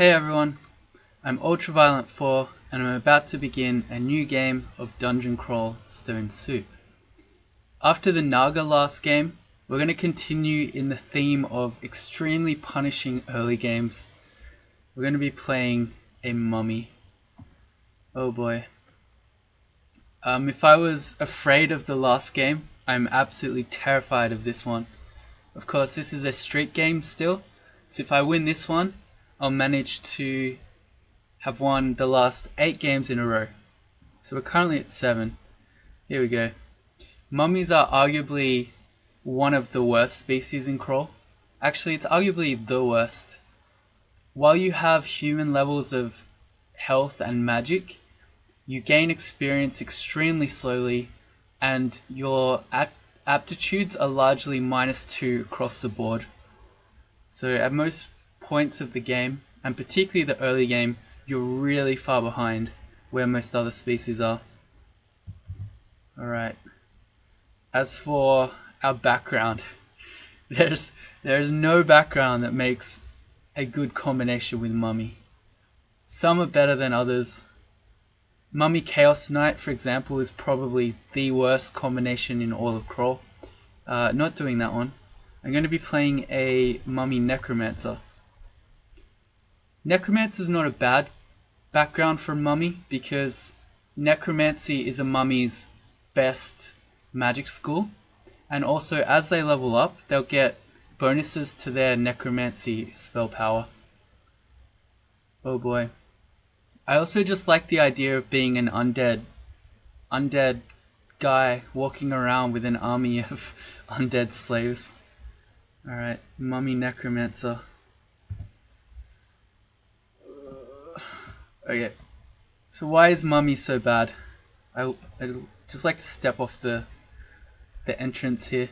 Hey everyone, I'm Ultraviolent4 and I'm about to begin a new game of Dungeon Crawl Stone Soup. After the Naga last game, we're going to continue in the theme of extremely punishing early games. We're going to be playing a mummy. Oh boy. If I was afraid of the last game, I'm absolutely terrified of this one. Of course, this is a streak game still, so if I win this one, I'll manage to have won the last 8 games in a row. So we're currently at 7. Here we go. Mummies are arguably one of the worst species in Crawl. Actually, it's arguably the worst. While you have human levels of health and magic, you gain experience extremely slowly, and your aptitudes are largely -2 across the board. So at most points of the game, and particularly the early game, you're really far behind where most other species are. Alright. As for our background, there's no background that makes a good combination with Mummy. Some are better than others. Mummy Chaos Knight, for example, is probably the worst combination in all of Crawl. Not doing that one. I'm going to be playing a Mummy Necromancer. Necromancer is not a bad background for a mummy because necromancy is a mummy's best magic school, and also as they level up they'll get bonuses to their necromancy spell power. Oh boy. I also just like the idea of being an undead guy walking around with an army of undead slaves. Alright, Mummy Necromancer. Okay, so why is Mummy so bad? I'd just like to step off the entrance here.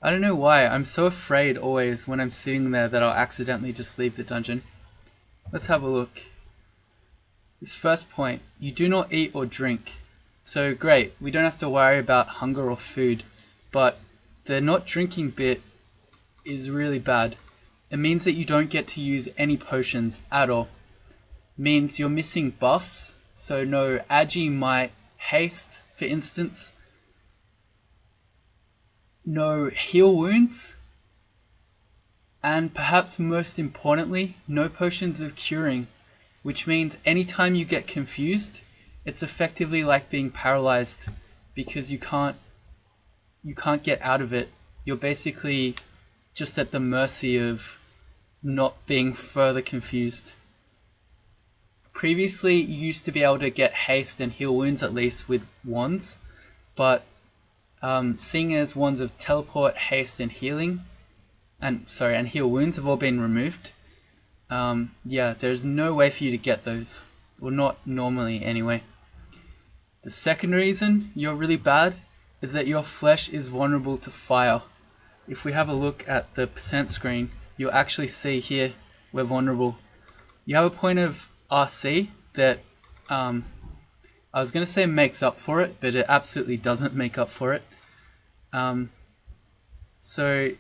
I don't know why, I'm so afraid always when I'm sitting there that I'll accidentally just leave the dungeon. Let's have a look. This first point, you do not eat or drink. So great, we don't have to worry about hunger or food, but the not drinking bit is really bad. It means that you don't get to use any potions at all. Means you're missing buffs, so no agi, might, haste, for instance. No heal wounds. And perhaps most importantly, no potions of curing, which means anytime you get confused, it's effectively like being paralyzed because you can't get out of it. You're basically just at the mercy of not being further confused. Previously, you used to be able to get haste and heal wounds at least with wands, but seeing as wands of teleport, haste, and healing, and heal wounds have all been removed, there's no way for you to get those, or not normally anyway. The second reason you're really bad is that your flesh is vulnerable to fire. If we have a look at the percent screen, you'll actually see here we're vulnerable. You have a point of RC that I was going to say makes up for it, but it absolutely doesn't make up for it. So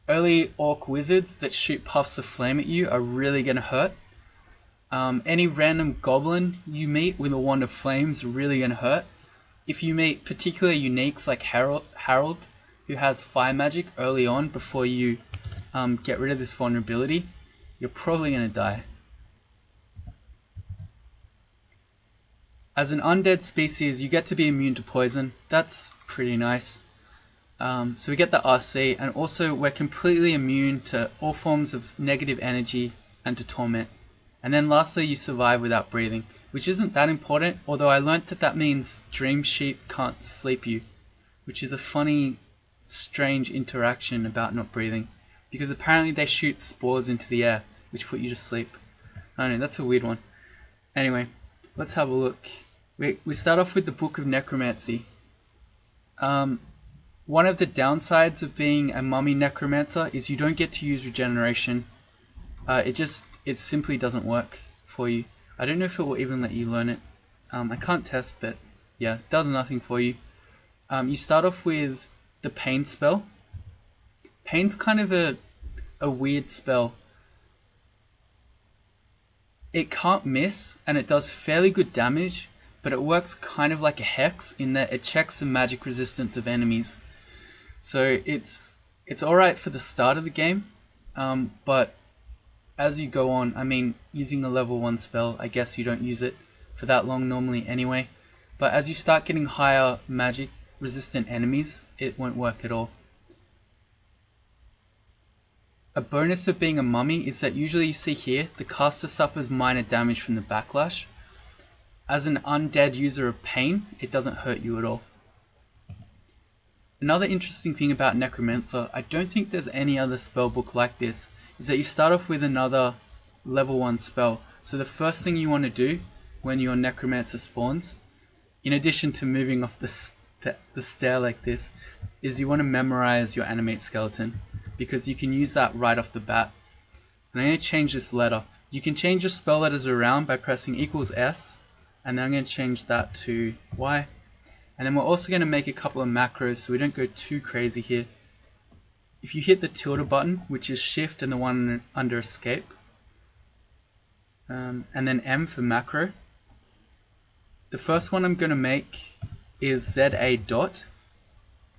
early orc wizards that shoot puffs of flame at you are really going to hurt. Any random goblin you meet with a wand of flames are really going to hurt. If you meet particular uniques like Harold, who has fire magic early on before you get rid of this vulnerability, you're probably going to die. As an undead species, you get to be immune to poison. That's pretty nice. So we get the RC, and also we're completely immune to all forms of negative energy and to torment. And then lastly, you survive without breathing, which isn't that important, although I learnt that means dream sheep can't sleep you, which is a funny, strange interaction about not breathing, because apparently they shoot spores into the air, which put you to sleep. I don't know, that's a weird one. Anyway, let's have a look. We start off with the Book of Necromancy. One of the downsides of being a Mummy Necromancer is you don't get to use regeneration. It simply doesn't work for you. I don't know if it will even let you learn it. I can't test, but yeah, it does nothing for you. You start off with the Pain spell. Pain's kind of a weird spell. it can't miss, and it does fairly good damage, but it works kind of like a hex in that it checks the magic resistance of enemies. So it's alright for the start of the game, but as you go on, I mean, using a level 1 spell, I guess you don't use it for that long normally anyway, but as you start getting higher magic resistant enemies, it won't work at all. A bonus of being a mummy is that usually you see here, the caster suffers minor damage from the backlash. As an undead user of pain, it doesn't hurt you at all. Another interesting thing about Necromancer, I don't think there's any other spellbook like this, is that you start off with another level 1 spell. So the first thing you want to do when your Necromancer spawns, in addition to moving off the stair like this, is you want to memorize your animate skeleton, because you can use that right off the bat. And I'm going to change this letter. You can change your spell letters around by pressing =S, and then I'm going to change that to Y. And then we're also going to make a couple of macros so we don't go too crazy here. If you hit the tilde button, which is shift and the one under escape, and then M for macro, the first one I'm going to make is ZA dot.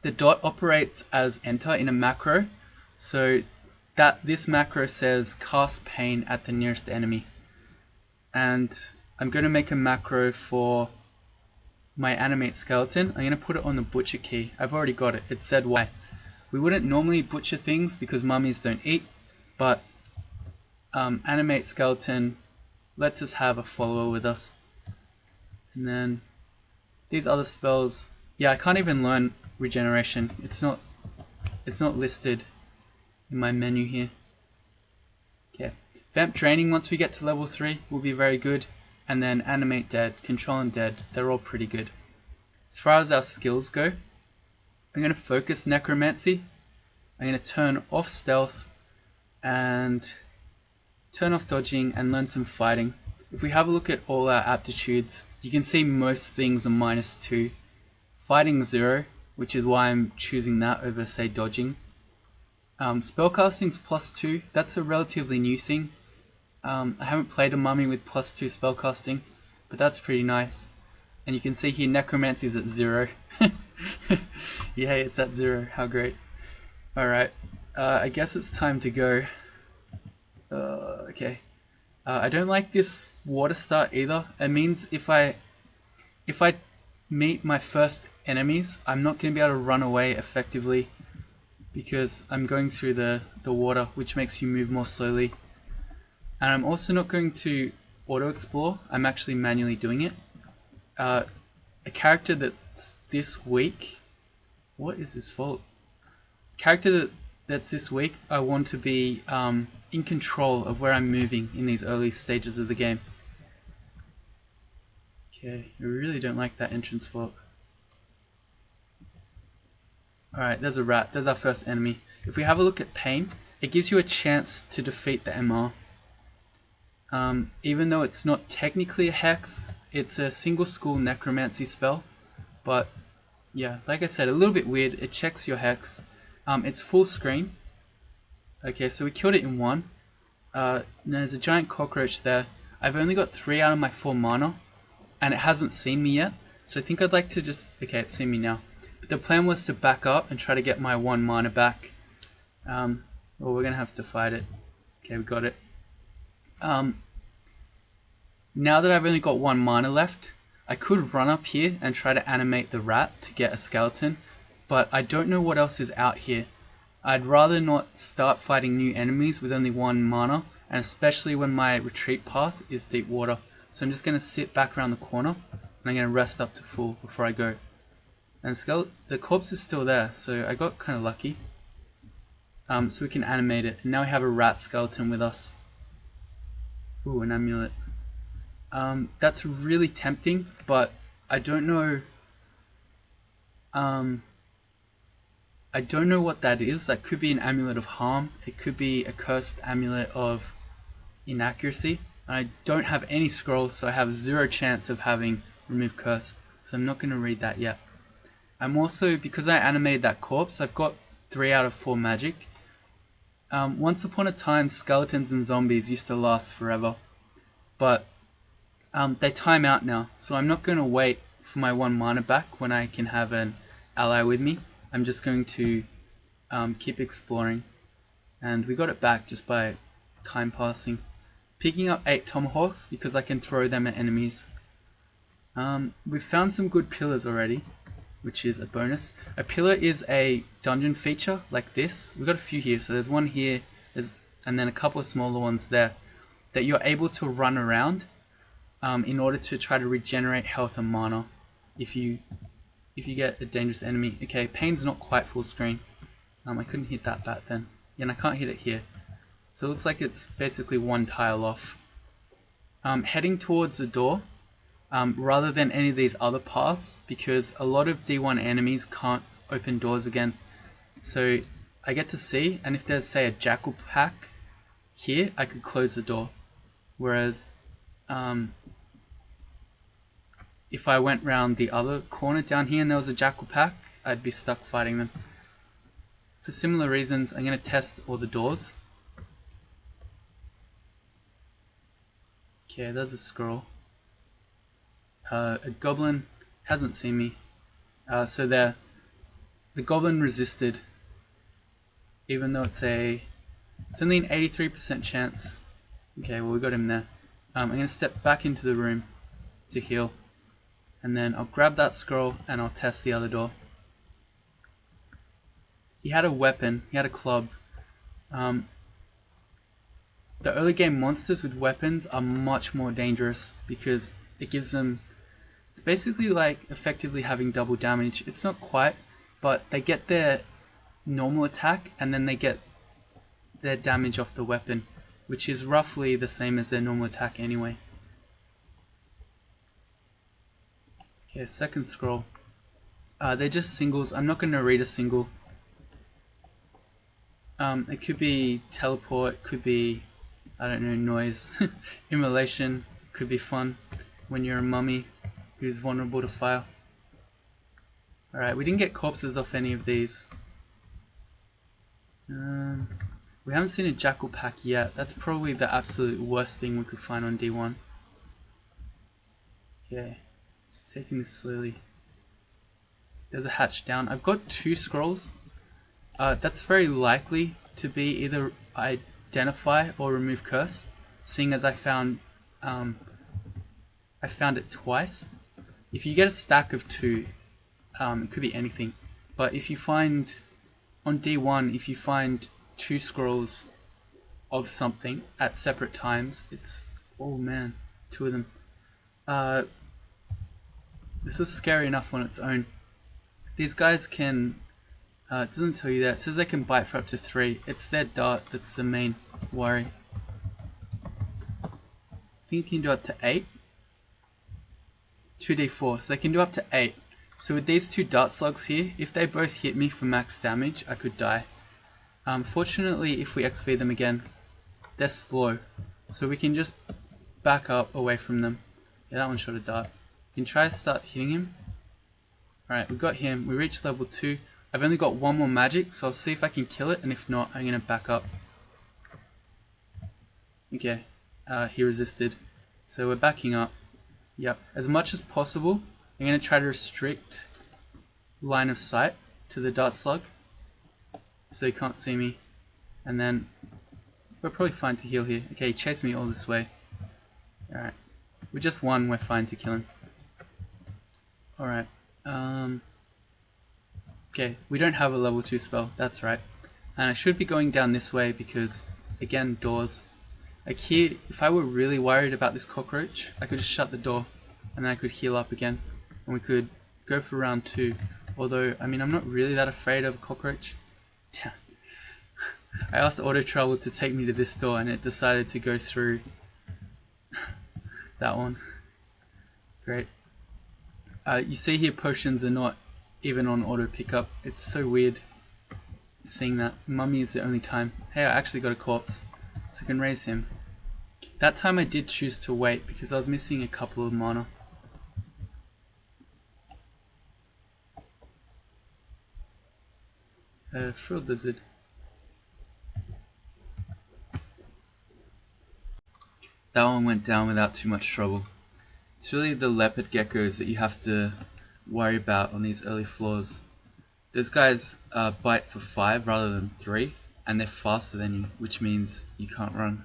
The dot operates as enter in a macro, so that this macro says cast pain at the nearest enemy. And I'm going to make a macro for my animate skeleton. I'm going to put it on the butcher key. I've already got it. It's ZY. We wouldn't normally butcher things because mummies don't eat, but animate skeleton lets us have a follower with us. And then these other spells, yeah, I can't even learn regeneration. It's not listed in my menu here. Okay, vamp draining once we get to level 3 will be very good, and then animate dead, control undead, they're all pretty good. As far as our skills go, I'm going to focus necromancy. I'm going to turn off stealth and turn off dodging and learn some fighting. If we have a look at all our aptitudes, you can see most things are -2. Fighting 0, which is why I'm choosing that over, say, dodging. Spellcasting's +2, that's a relatively new thing. I haven't played a mummy with +2 spellcasting, but that's pretty nice. And you can see here necromancy's at 0. Yay, it's at 0, how great. Alright, I guess it's time to go. Okay. I don't like this water start either. It means if I meet my first enemies, I'm not going to be able to run away effectively because I'm going through the water, which makes you move more slowly. And I'm also not going to auto-explore, I'm actually manually doing it. A character that's this weak, what is this fault? Character that's this weak, I want to be in control of where I'm moving in these early stages of the game. Okay, I really don't like that entrance fault. Alright, there's a rat, there's our first enemy. If we have a look at pain, it gives you a chance to defeat the MR. Even though it's not technically a hex, it's a single school necromancy spell, but yeah, like I said, a little bit weird. It checks your hex. It's full screen. Okay, so we killed it in 1. There's a giant cockroach there. I've only got 3 out of my 4 mana, and it hasn't seen me yet, so I think I'd like to just... Okay, it's seen me now. But the plan was to back up and try to get my 1 mana back. Well, we're gonna have to fight it. Okay, we got it. Now that I've only got 1 mana left, I could run up here and try to animate the rat to get a skeleton, but I don't know what else is out here. I'd rather not start fighting new enemies with only 1 mana, and especially when my retreat path is deep water. So I'm just going to sit back around the corner, and I'm going to rest up to full before I go. And the corpse is still there, so I got kind of lucky. So we can animate it, and now we have a rat skeleton with us. Ooh, an amulet. That's really tempting, but I don't know. I don't know what that is. That could be an amulet of harm. It could be a cursed amulet of inaccuracy. I don't have any scrolls, so I have 0 chance of having remove curse. So I'm not going to read that yet. I'm also, because I animated that corpse, I've got 3 out of 4 magic. Once upon a time, skeletons and zombies used to last forever. but they time out now, so I'm not going to wait for my 1 mana back when I can have an ally with me. I'm just going to keep exploring, and we got it back just by time passing. Picking up 8 tomahawks because I can throw them at enemies. We've found some good pillars already, which is a bonus. A pillar is a dungeon feature like this. We've got a few here, so there's one here, and then a couple of smaller ones there that you're able to run around in order to try to regenerate health and mana if you get a dangerous enemy. Okay, pane's not quite full screen. I couldn't hit that bat then. Yeah, and I can't hit it here. So it looks like it's basically 1 tile off. Heading towards the door, rather than any of these other paths, because a lot of D1 enemies can't open doors again. So I get to see, and if there's, say, a jackal pack here, I could close the door. Whereas if I went round the other corner down here and there was a jackal pack, I'd be stuck fighting them. For similar reasons, I'm going to test all the doors. Okay, there's a scroll. A goblin hasn't seen me. So there, the goblin resisted, even though it's only an 83% chance. Okay, well we got him there. I'm going to step back into the room to heal, and then I'll grab that scroll and I'll test the other door. He had a weapon, he had a club. The early game monsters with weapons are much more dangerous because it gives them, it's basically like effectively having double damage. It's not quite, but they get their normal attack and then they get their damage off the weapon, which is roughly the same as their normal attack anyway. Okay, second scroll. They're just singles. I'm not going to read a single. It could be teleport, could be, I don't know, noise. Immolation could be fun when you're a mummy who's vulnerable to fire. Alright, we didn't get corpses off any of these. We haven't seen a jackal pack yet. That's probably the absolute worst thing we could find on D1. Okay, just taking this slowly. There's a hatch down. I've got 2 scrolls. That's very likely to be either identify or remove curse, seeing as I found it twice. If you get a stack of 2, it could be anything. But if you find on D1, if you find 2 scrolls of something at separate times, it's, oh man, 2 of them. This was scary enough on its own. These guys can, it doesn't tell you that, it says they can bite for up to 3. It's their dart that's the main worry. I think you can do up to 8. 2d4, so they can do up to 8. So with these 2 dart slugs here, if they both hit me for max damage, I could die. Fortunately, if we XP them again, they're slow, so we can just back up away from them. Yeah, that one shot a dart. We can try to start hitting him. Alright, we got him. We reached level 2. I've only got 1 more magic, so I'll see if I can kill it, and if not, I'm going to back up. Okay, he resisted. So we're backing up. Yep, as much as possible, I'm going to try to restrict line of sight to the dart slug, so he can't see me. And then, we're probably fine to heal here. Okay, he chased me all this way. Alright, with just 1, we're fine to kill him. Alright, okay, we don't have a level 2 spell, that's right. And I should be going down this way because, again, doors. Like here, if I were really worried about this cockroach, I could just shut the door and then I could heal up again. And we could go for round 2. Although, I mean, I'm not really that afraid of a cockroach. I asked Auto Travel to take me to this door and it decided to go through that one. Great. You see here potions are not even on auto pickup. It's so weird seeing that. Mummy is the only time. Hey, I actually got a corpse, so I can raise him. That time I did choose to wait because I was missing a couple of mana. Frill Lizard. That one went down without too much trouble. It's really the leopard geckos that you have to worry about on these early floors. Those guys bite for 5 rather than 3, and they're faster than you, which means you can't run.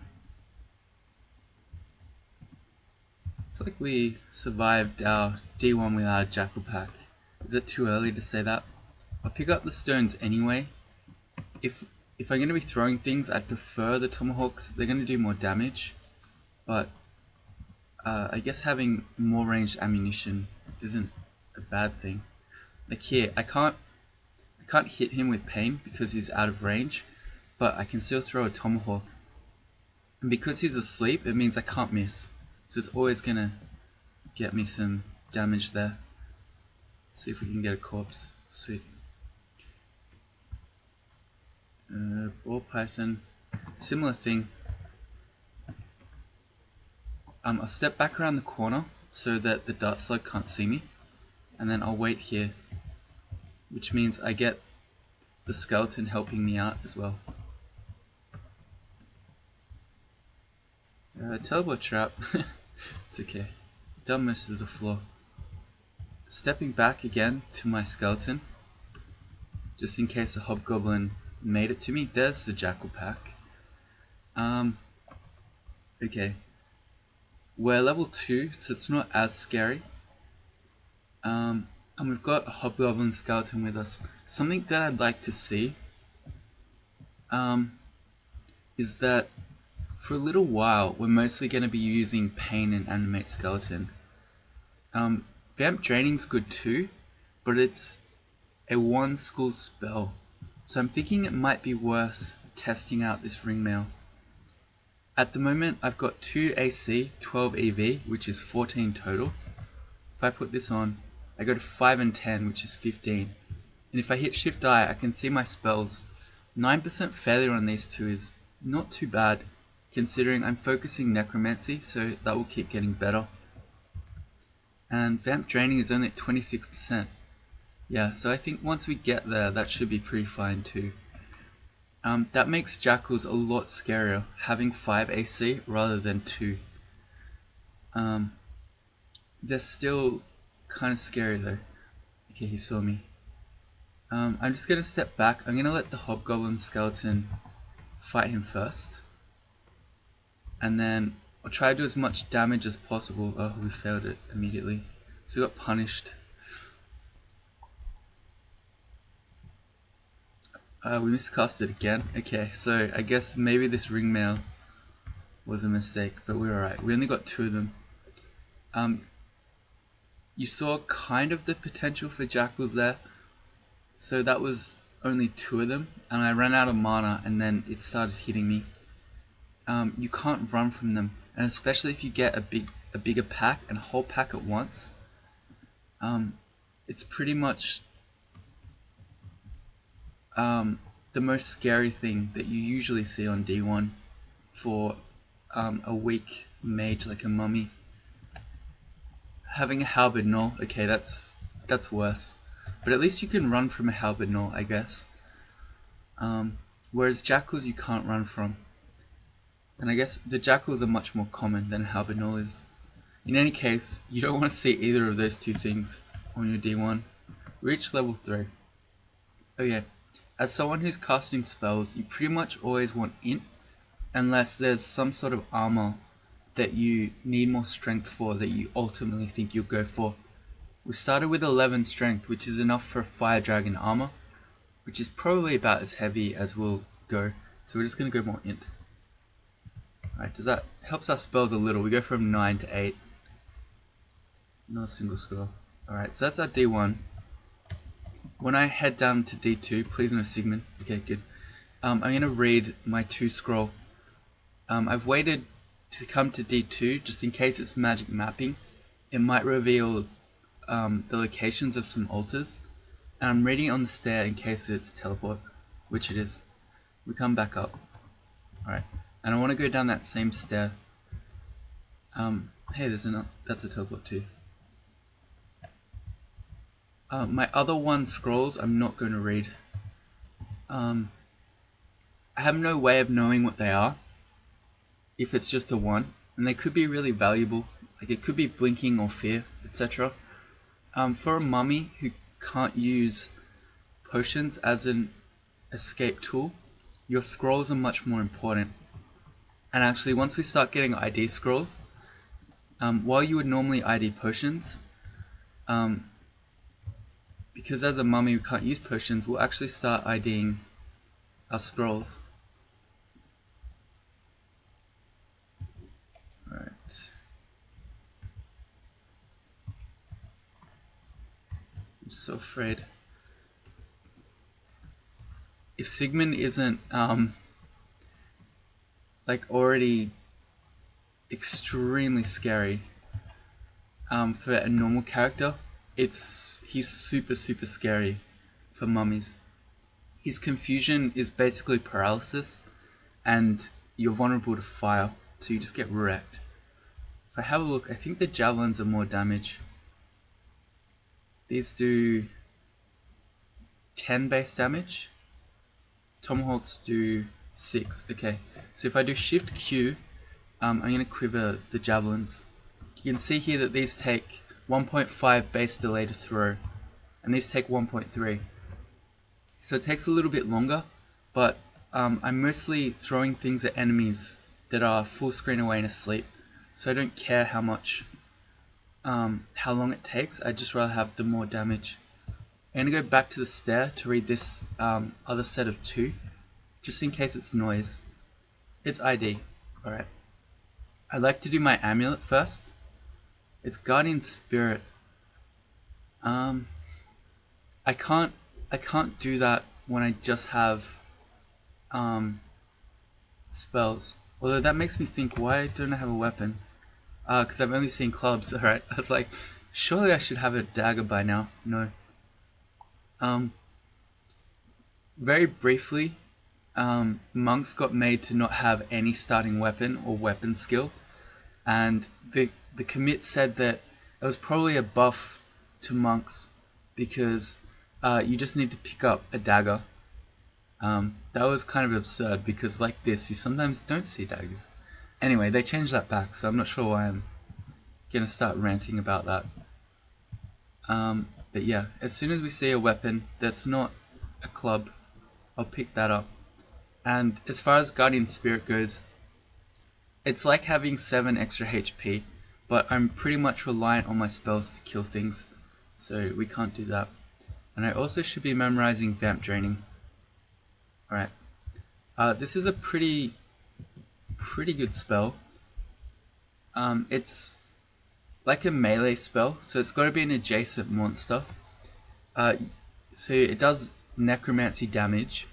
It's like we survived our D1 without a jackal pack. Is it too early to say that? I'll pick up the stones anyway. If I'm going to be throwing things, I'd prefer the tomahawks. They're going to do more damage, but I guess having more ranged ammunition isn't a bad thing. Like here, I can't hit him with pain because he's out of range, but I can still throw a tomahawk. And because he's asleep, it means I can't miss. So it's always gonna get me some damage there. Let's see if we can get a corpse. Sweet. Ball python, similar thing. I'll step back around the corner so that the dart slug can't see me, and then I'll wait here, which means I get the skeleton helping me out as well. Teleport trap. It's okay. Done most of the floor. Stepping back again to my skeleton, just in case a hobgoblin made it to me. There's the jackal pack. Okay. We're level 2, so it's not as scary. And we've got a hobgoblin skeleton with us. Something that I'd like to see is that for a little while we're mostly going to be using pain and animate skeleton. Vamp draining's good too, but it's a 1 school spell, so I'm thinking it might be worth testing out this ringmail. At the moment I've got 2 AC, 12 EV, which is 14 total. If I put this on, I go to 5 and 10, which is 15. And if I hit Shift I can see my spells. 9% failure on these two is not too bad, considering I'm focusing Necromancy, so that will keep getting better. And Vamp Draining is only at 26%. Yeah, so I think once we get there, that should be pretty fine too. That makes Jackals a lot scarier, having 5 AC rather than 2. They're still kind of scary though. Okay, he saw me. I'm just going to step back. I'm going to let the Hobgoblin Skeleton fight him first. And then I'll try to do as much damage as possible. Oh, we failed it immediately. So we got punished. We miscast it again. Okay, so I guess maybe this ringmail was a mistake, but we're alright. We only got 2 of them. You saw kind of the potential for jackals there. So that was only 2 of them, and I ran out of mana and then it started hitting me. You can't run from them, and especially if you get a bigger pack and a whole pack at once. It's pretty much the most scary thing that you usually see on D1 for a weak mage like a mummy. Having a halberd null, okay, that's worse. But at least you can run from a halberd null, I guess. Whereas jackals you can't run from. And I guess the jackals are much more common than a halberd null is. In any case, you don't want to see either of those 2 things on your D1. Reach level 3. Oh yeah, as someone who's casting spells, you pretty much always want int, unless there's some sort of armor that you need more strength for that you ultimately think you'll go for. We started with 11 strength, which is enough for a fire dragon armor, which is probably about as heavy as we'll go, so we're just going to go more int. Alright, does that helps our spells a little. We go from 9 to 8. Not a single scroll. Alright, so that's our D1. When I head down to D2, please no Sigmund. Okay, good. I'm going to read my 2 scroll. I've waited to come to D2 just in case it's magic mapping. It might reveal the locations of some altars. And I'm reading it on the stair in case it's teleport, which it is. We come back up. Alright, and I want to go down that same stair. Hey, that's a teleport too. My other 1 scrolls I'm not going to read. I have no way of knowing what they are if it's just a 1, and they could be really valuable. Like it could be blinking or fear, etc. For a mummy who can't use potions as an escape tool, your scrolls are much more important. And actually, once we start getting ID scrolls, while you would normally ID potions, because as a mummy we can't use potions, we'll actually start IDing our scrolls. Alright. I'm so afraid. If Sigmund isn't like already extremely scary for a normal character, he's super scary for mummies. His confusion is basically paralysis, and you're vulnerable to fire, so you just get wrecked. If I have a look, I think the javelins are more damage. These do 10 base damage. Tomahawks do 6. Okay, so if I do Shift Q, I'm going to quiver the javelins. You can see here that these take 1.5 base delay to throw, and these take 1.3. So it takes a little bit longer, but I'm mostly throwing things at enemies that are full screen away and asleep. So I don't care how long it takes. I just rather have the more damage. I'm going to go back to the stair to read this other set of 2, just in case it's noise. It's ID. Alright. I'd like to do my amulet first. It's Guardian Spirit. I can't do that when I just have spells. Although that makes me think, why don't I have a weapon? Because I've only seen clubs. Alright. I was like, surely I should have a dagger by now. No. Very briefly, monks got made to not have any starting weapon or weapon skill, and the commit said that it was probably a buff to monks because you just need to pick up a dagger. That was kind of absurd because like this, you sometimes don't see daggers. Anyway, they changed that back, so I'm not sure why I'm gonna start ranting about that. But yeah, as soon as we see a weapon that's not a club, I'll pick that up. And as far as Guardian Spirit goes, it's like having 7 extra HP, but I'm pretty much reliant on my spells to kill things, so we can't do that. And I also should be memorizing Vamp Draining. Alright, this is a pretty good spell. It's like a melee spell, so it's got to be an adjacent monster. So it does necromancy damage,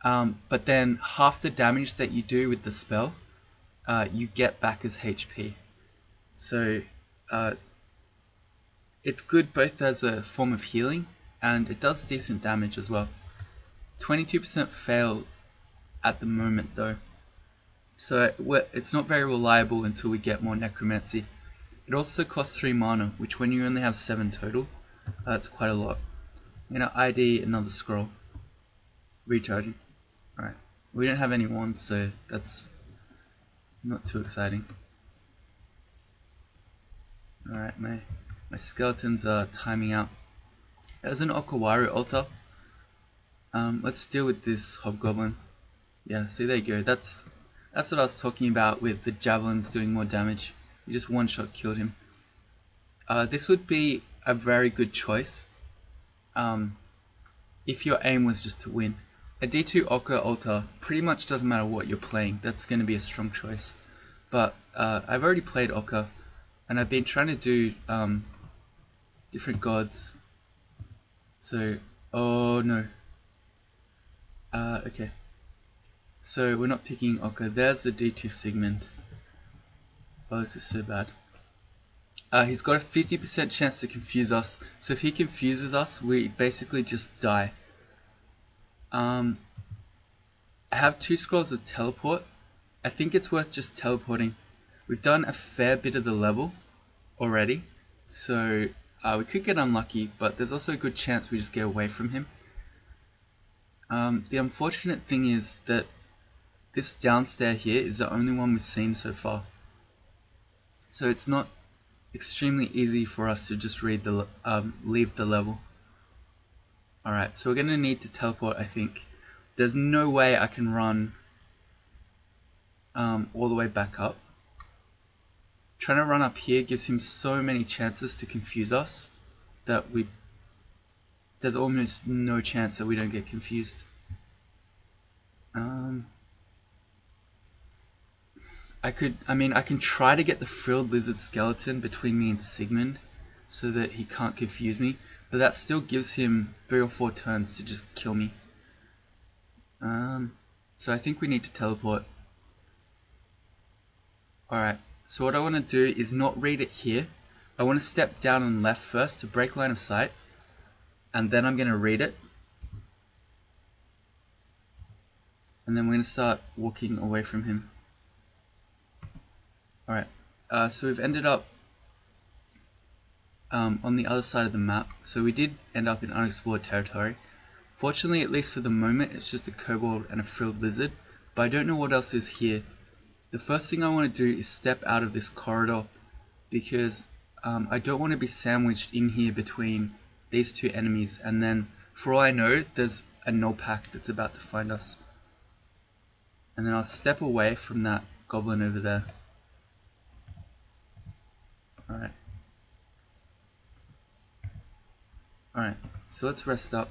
but then half the damage that you do with the spell, you get back as HP. So it's good both as a form of healing, and it does decent damage as well. 22% fail at the moment though, so it's not very reliable until we get more necromancy. It also costs 3 mana, which when you only have 7 total, that's quite a lot. I'm going to ID another scroll. Recharging. Alright. We don't have any wands, so that's not too exciting. Alright, my skeletons are timing out. There's an Okawaru altar. Let's deal with this hobgoblin. Yeah, see, there you go. That's what I was talking about with the javelins doing more damage. You just one-shot killed him. This would be a very good choice if your aim was just to win. A D2 Oka altar pretty much doesn't matter what you're playing. That's going to be a strong choice. But I've already played Oka, and I've been trying to do different gods. So, oh no. Okay. So we're not picking Oka. There's the D2 Sigmund. Oh, this is so bad. He's got a 50% chance to confuse us, so if he confuses us, we basically just die. I have 2 scrolls of teleport. I think it's worth just teleporting. We've done a fair bit of the level already, so we could get unlucky, but there's also a good chance we just get away from him. The unfortunate thing is that this downstairs here is the only one we've seen so far. So it's not extremely easy for us to just leave the level. Alright, so we're going to need to teleport, I think. There's no way I can run all the way back up. Trying to run up here gives him so many chances to confuse us that there's almost no chance that we don't get confused. I can try to get the frilled lizard skeleton between me and Sigmund so that he can't confuse me, but that still gives him 3 or 4 turns to just kill me. So I think we need to teleport. Alright, so what I want to do is not read it here. I want to step down and left first to break line of sight, and then I'm going to read it. And then we're going to start walking away from him. Alright, so we've ended up on the other side of the map. So we did end up in unexplored territory. Fortunately, at least for the moment, it's just a kobold and a frilled lizard, but I don't know what else is here. The first thing I want to do is step out of this corridor because I don't want to be sandwiched in here between these 2 enemies, and then for all I know, there's a null pack that's about to find us. And then I'll step away from that goblin over there. Alright. Alright, so let's rest up.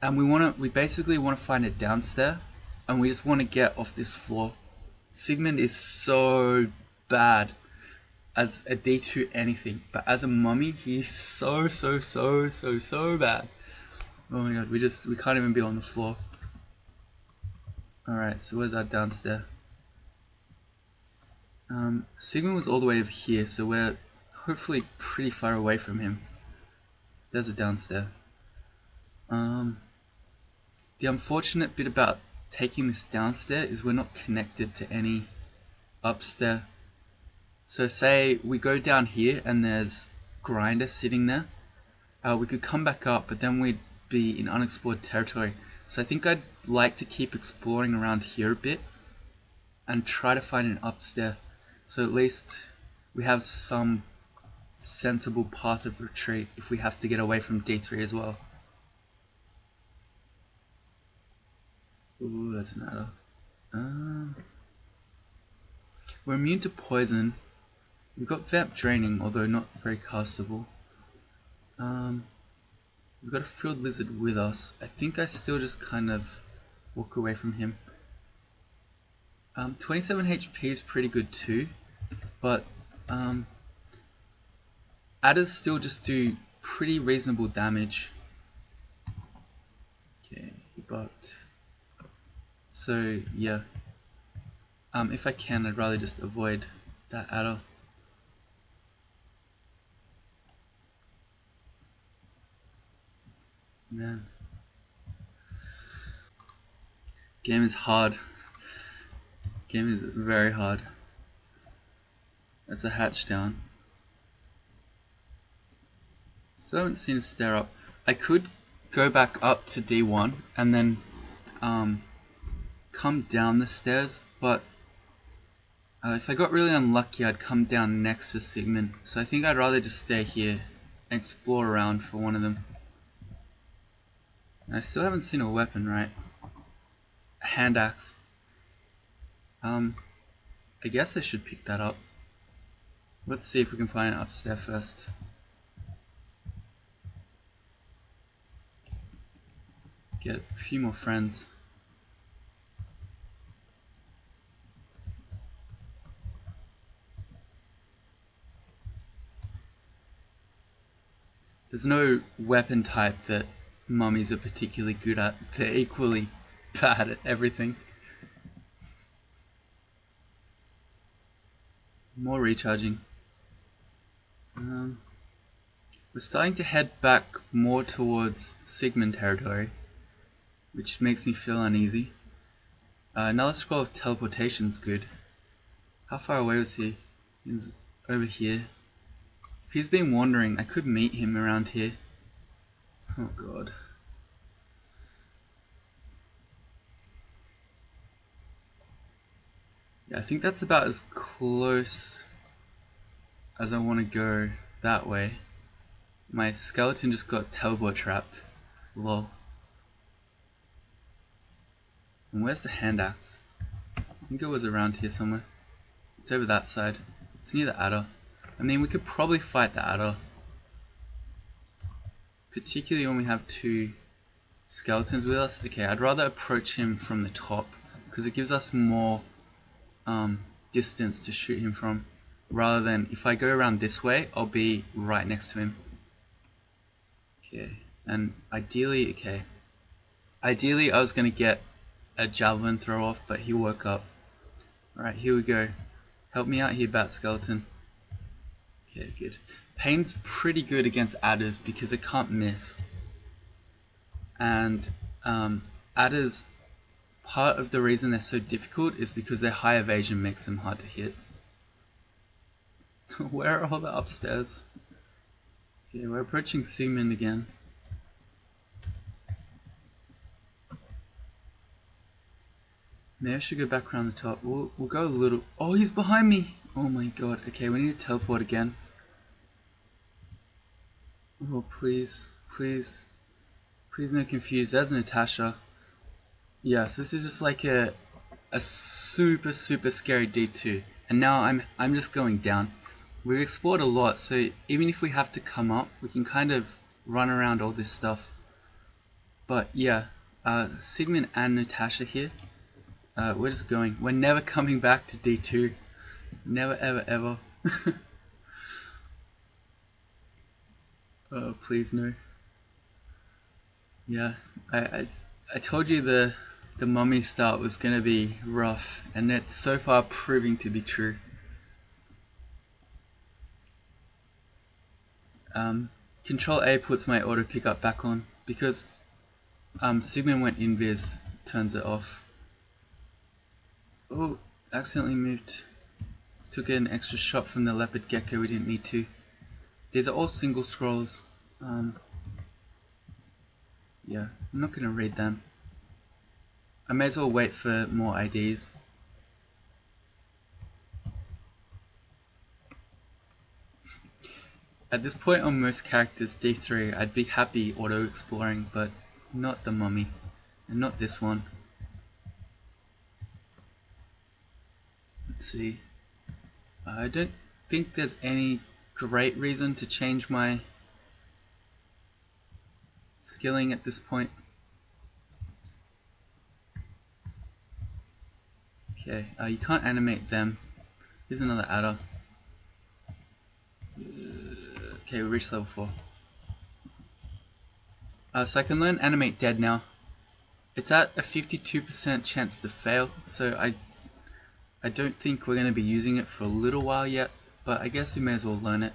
And we basically want to find a downstairs, and we just want to get off this floor. Sigmund is so bad as a D2 anything, but as a mummy, he's so bad. Oh my god, we can't even be on the floor. Alright, so where's our downstairs? Sigmund was all the way over here, so we're hopefully pretty far away from him. There's a downstairs. The unfortunate bit about taking this downstairs is we're not connected to any upstairs. So say we go down here and there's Grinder sitting there. We could come back up, but then we'd be in unexplored territory. So I think I'd like to keep exploring around here a bit and try to find an upstairs. So at least we have some sensible path of retreat if we have to get away from D3 as well. Ooh, that's an adder. We're immune to poison. We've got Vamp Draining, although not very castable. We've got a frilled lizard with us. I think I still just kind of walk away from him. 27 HP is pretty good too, but adders still just do pretty reasonable damage. Okay, he bucked. So yeah, if I can, I'd rather just avoid that adder. Man, game is hard. Game is very hard. That's a hatch down. Still haven't seen a stair up. I could go back up to D1 and then come down the stairs, but if I got really unlucky, I'd come down next to Sigmund. So I think I'd rather just stay here and explore around for one of them. And I still haven't seen a weapon, right? A hand axe. I guess I should pick that up. Let's see if we can find it upstairs first. Get a few more friends. There's no weapon type that mummies are particularly good at. They're equally bad at everything. More recharging. We're starting to head back more towards Sigmund territory, which makes me feel uneasy. Another scroll of teleportation's good. How far away was he? He's over here. If he's been wandering, I could meet him around here. Oh god. Yeah, I think that's about as close as I want to go that way. My skeleton just got teleport trapped. Lol. And where's the hand axe? I think it was around here somewhere. It's over that side. It's near the adder. I mean, we could probably fight the adder. Particularly when we have two skeletons with us. Okay, I'd rather approach him from the top because it gives us more distance to shoot him from, rather than if I go around this way, I'll be right next to him. Okay, and ideally I was gonna get a javelin throw off, but he woke up. Alright, here we go. Help me out here, bat skeleton. Okay, good. Pain's pretty good against adders because it can't miss. And adders, part of the reason they're so difficult is because their high evasion makes them hard to hit. Where are all the upstairs? Okay, we're approaching Sigmund again. Maybe I should go back around the top. We'll go a little... Oh, he's behind me! Oh my god. Okay, we need to teleport again. Oh, please. Please. Please no confuse. There's Natasha. Yes, this is just like a super scary D2. And now I'm just going down. We've explored a lot, so even if we have to come up, we can kind of run around all this stuff. But yeah, Sigmund and Natasha here. We're just going. We're never coming back to D2. Never, ever, ever. Oh, please no. Yeah, I told you the mummy start was gonna be rough, and it's so far proving to be true. Control A puts my auto pickup back on because Sigmund went invis, turns it off. Oh, accidentally moved. Took an extra shot from the leopard gecko we didn't need to. These are all single scrolls. Yeah, I'm not going to read them. I may as well wait for more IDs. At this point on most characters, D3, I'd be happy auto-exploring, but not the mummy. And not this one. Let's see. I don't think there's any great reason to change my skilling at this point. Okay, you can't animate them. Here's another adder. Okay, we reached level 4. So I can learn animate dead now. It's at a 52% chance to fail, so I don't think we're going to be using it for a little while yet, but I guess we may as well learn it.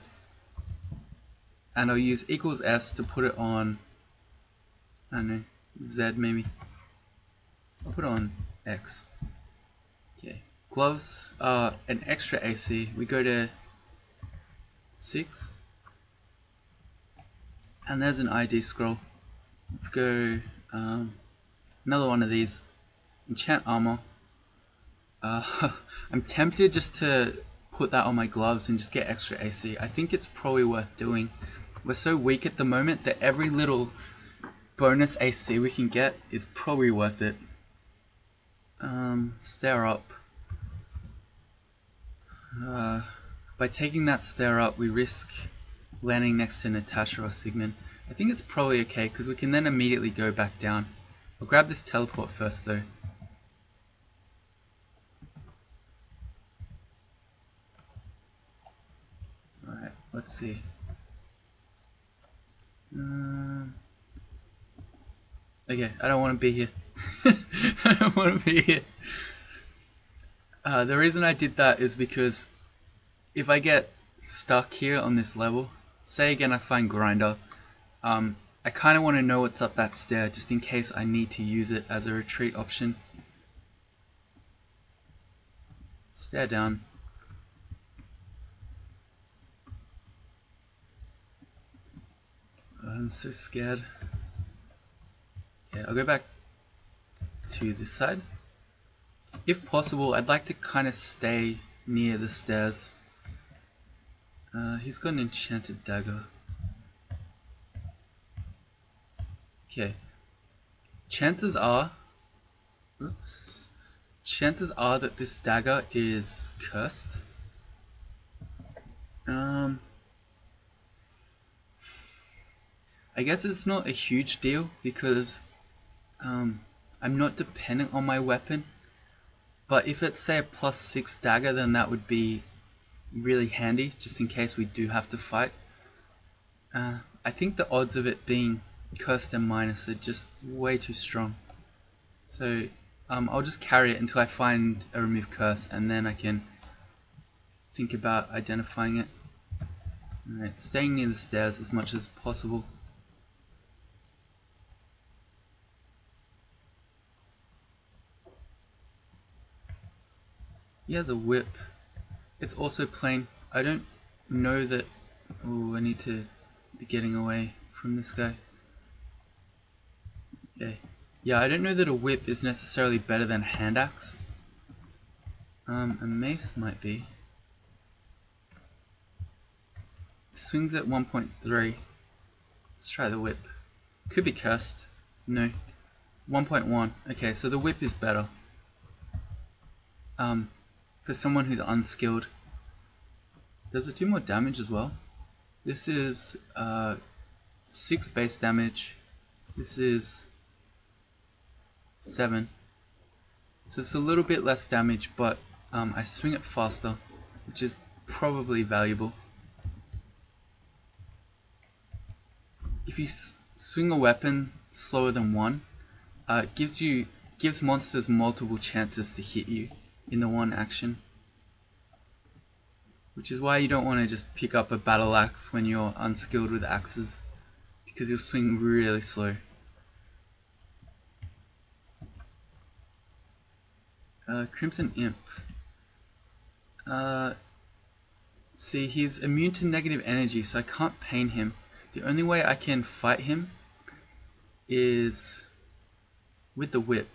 And I'll use equals S to put it on, I don't know, Z maybe. I'll put it on X. Okay. Gloves are an extra AC. We go to 6. And there's an ID scroll. Let's go another one of these. Enchant armor. I'm tempted just to put that on my gloves and just get extra AC. I think it's probably worth doing. We're so weak at the moment that every little bonus AC we can get is probably worth it. Stair up. By taking that stair up, we risk landing next to Natasha or Sigmund. I think it's probably okay because we can then immediately go back down. I'll grab this teleport first though. Alright, let's see. Okay, I don't want to be here. I don't want to be here. The reason I did that is because if I get stuck here on this level, say again I find Grinder, I kind of want to know what's up that stair just in case I need to use it as a retreat option. Stair down. I'm so scared. Okay, I'll go back to this side. If possible, I'd like to kind of stay near the stairs. He's got an enchanted dagger. Okay. Chances are that this dagger is cursed. I guess it's not a huge deal because I'm not dependent on my weapon. But if it's say a +6 dagger, then that would be really handy just in case we do have to fight. I think the odds of it being cursed and minus are just way too strong. So I'll just carry it until I find a remove curse, and then I can think about identifying it. Alright, staying near the stairs as much as possible. He has a whip. It's also plain. I don't know that... Oh, I need to be getting away from this guy. Okay. Yeah, I don't know that a whip is necessarily better than a hand axe. A mace might be. Swings at 1.3. Let's try the whip. Could be cursed. No. 1.1. Okay, so the whip is better. For someone who's unskilled. Does it do more damage as well? This is 6 base damage. This is 7. So it's a little bit less damage, but I swing it faster, which is probably valuable. If you swing a weapon slower than 1, it gives monsters multiple chances to hit you in the one action. Which is why you don't want to just pick up a battle axe when you're unskilled with axes, because you'll swing really slow. Crimson Imp. See, he's immune to negative energy, so I can't pain him. The only way I can fight him is with the whip.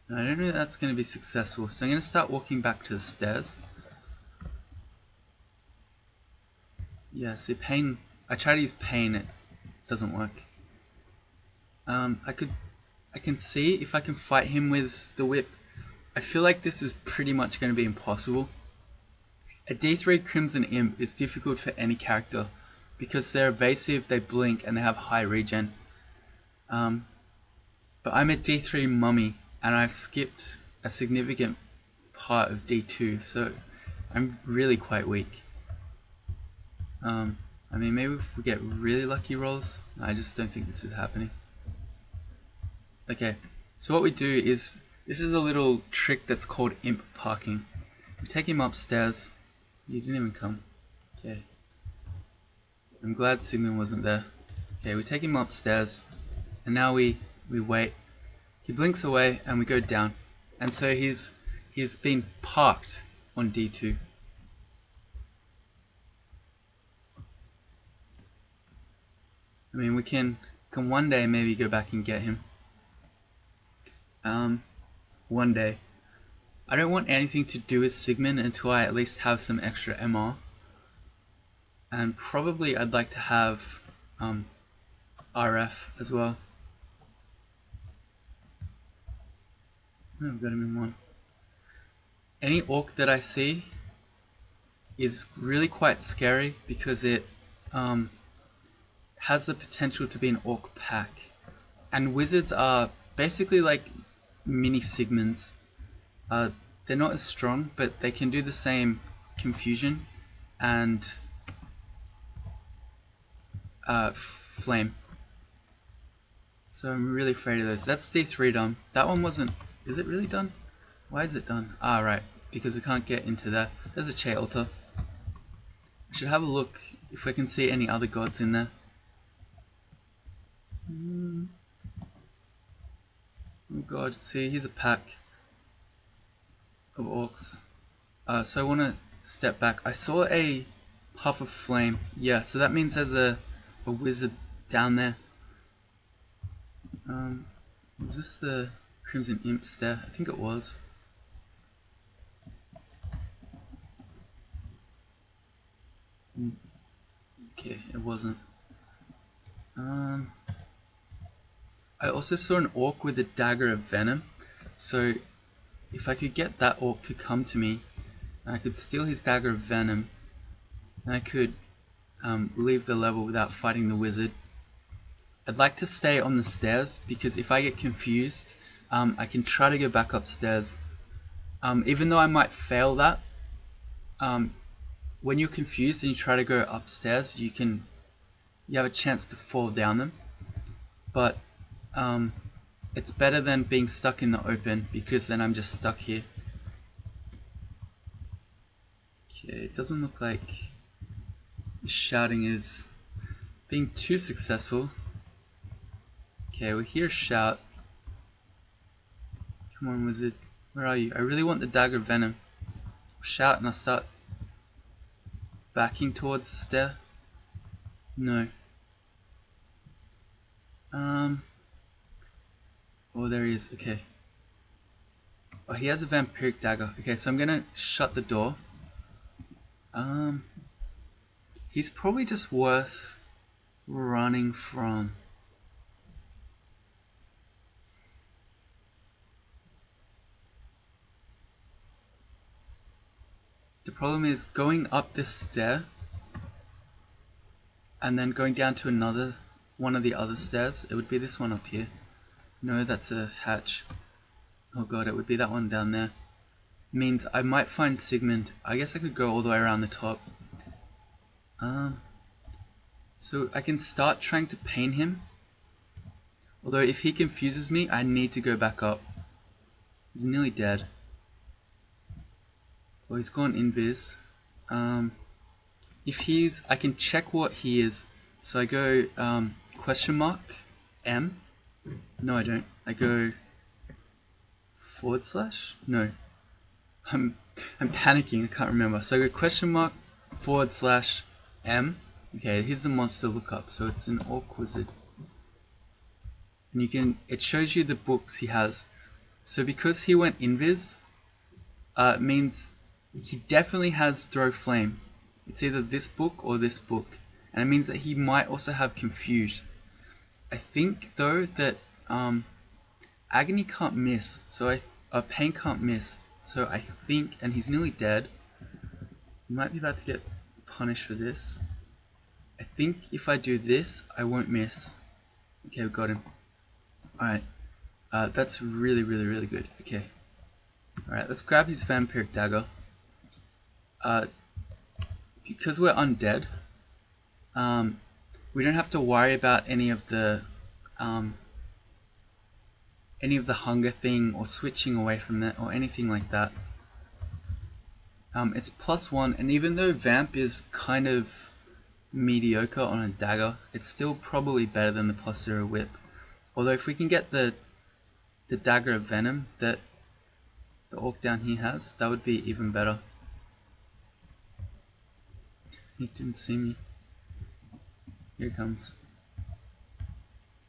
And I don't know if that's going to be successful, so I'm going to start walking back to the stairs. Yeah, see, pain. I try to use pain, it doesn't work. I can see if I can fight him with the whip. I feel like this is pretty much going to be impossible. A D3 Crimson Imp is difficult for any character because they're evasive, they blink, and they have high regen. But I'm a D3 Mummy, and I've skipped a significant part of D2, so I'm really quite weak. I mean, maybe if we get really lucky rolls. I just don't think this is happening. Okay, so what we do is, this is a little trick that's called imp parking. We take him upstairs. He didn't even come. Okay. I'm glad Sigmund wasn't there. Okay, we take him upstairs, and now we wait. He blinks away, and we go down. And so he's been parked on D2. I mean, we can one day maybe go back and get him. One day. I don't want anything to do with Sigmund until I at least have some extra MR. And probably I'd like to have RF as well. Oh, I've got him in 1. Any orc that I see is really quite scary because it has the potential to be an orc pack. And wizards are basically like mini Sigmunds. They're not as strong, but they can do the same confusion and flame. So I'm really afraid of those. That's D3 done. That one wasn't... Is it really done? Why is it done? Ah, right. Because we can't get into there. There's a Che altar. I should have a look if we can see any other gods in there. Oh god, see, here's a pack of orcs. So I want to step back. I saw a puff of flame. Yeah, so that means there's a wizard down there. Was this the Crimson Imp stair? I think it was. Okay, it wasn't. I also saw an orc with a dagger of venom, so if I could get that orc to come to me, and I could steal his dagger of venom, and I could leave the level without fighting the wizard. I'd like to stay on the stairs, because if I get confused, I can try to go back upstairs. Even though I might fail that, when you're confused and you try to go upstairs, you have a chance to fall down them. But it's better than being stuck in the open, because then I'm just stuck here. Okay, it doesn't look like shouting is being too successful. Okay, we hear a shout. Come on, wizard. Where are you? I really want the dagger of venom. Shout and I'll start backing towards the stair. No. Oh, there he is. Okay. Oh, he has a vampiric dagger. Okay, so I'm gonna shut the door. He's probably just worth running from. The problem is going up this stair and then going down to one of the other stairs. It would be this one up here. No, that's a hatch. Oh god, it would be that one down there. Means I might find Sigmund. I guess I could go all the way around the top. So I can start trying to pain him. Although if he confuses me, I need to go back up. He's nearly dead. Well, he's gone invis. I can check what he is. So I go question mark M. No, I don't. I go / No. I'm panicking. I can't remember. So I go question mark / M. Okay, here's the monster lookup. So it's an orc wizard. And it shows you the books he has. So because he went invis, it means he definitely has throw flame. It's either this book or this book. And it means that he might also have confused. I think though that agony can't miss. So pain can't miss. So I think, and he's nearly dead. He might be about to get punished for this. I think if I do this, I won't miss. Okay, we got him. Alright. That's really, really, really good. Okay. Alright, let's grab his vampiric dagger. Because we're undead, we don't have to worry about any of the hunger thing or switching away from that or anything like that. It's +1, and even though vamp is kind of mediocre on a dagger, it's still probably better than the +0 whip. Although if we can get the dagger of venom that the orc down here has, that would be even better. He didn't see me. Here he comes.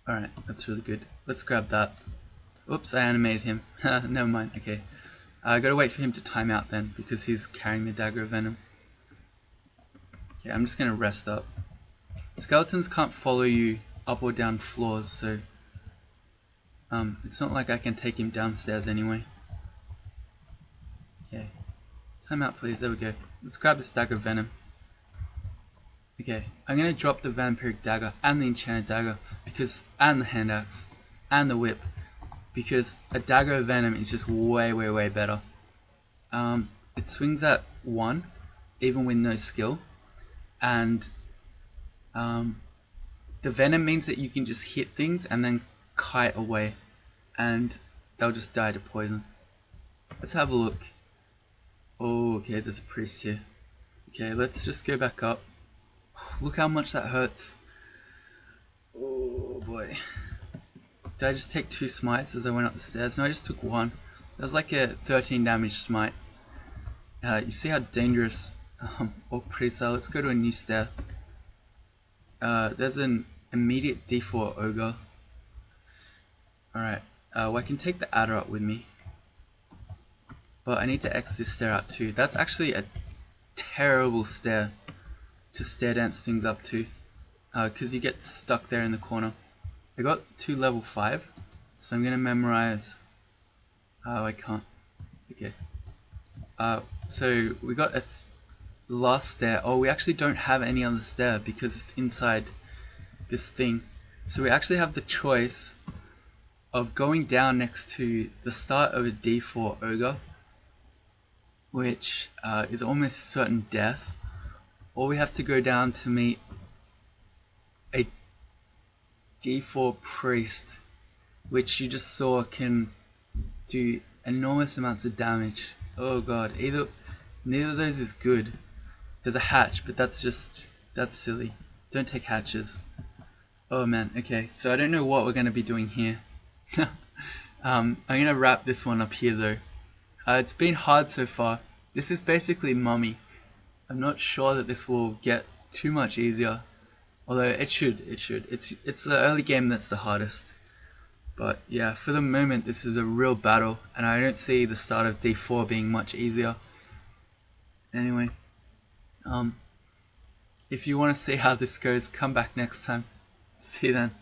Alright, that's really good. Let's grab that. Oops, I animated him. Never mind, okay. I gotta wait for him to time out then, because he's carrying the dagger of venom. Okay, I'm just gonna rest up. Skeletons can't follow you up or down floors, so it's not like I can take him downstairs anyway. Okay. Time out please, there we go. Let's grab this dagger of venom. Okay, I'm gonna drop the vampiric dagger and the enchanted dagger and the hand axe and the whip, because a dagger of venom is just way, way, way better. It swings at 1, even with no skill, and the venom means that you can just hit things and then kite away, and they'll just die to poison. Let's have a look. Oh, okay, there's a priest here. Okay, let's just go back up. Look how much that hurts. Oh boy. Did I just take 2 smites as I went up the stairs? No, I just took 1. That was like a 13 damage smite. You see how dangerous orc priests are. Let's go to a new stair. There's an immediate D4 ogre. Alright, well, I can take the adder up with me. But I need to X this stair out too. That's actually a terrible stair to stair dance things up to, because you get stuck there in the corner. I got to level 5, so I'm going to memorize. Oh, I can't. Okay. So we got a last stair. Oh, we actually don't have any other stair because it's inside this thing. So we actually have the choice of going down next to the start of a D4 ogre, which is almost certain death, or we have to go down to meet a D4 priest, which you just saw can do enormous amounts of damage. Oh god, neither of those is good. There's a hatch, but that's silly. Don't take hatches. Oh man, okay, so I don't know what we're going to be doing here. I'm going to wrap this one up here though. It's been hard so far. This is basically Mummy. I'm not sure that this will get too much easier. Although it should. It's the early game that's the hardest. But yeah, for the moment this is a real battle, and I don't see the start of D4 being much easier. Anyway, if you want to see how this goes, come back next time. See you then.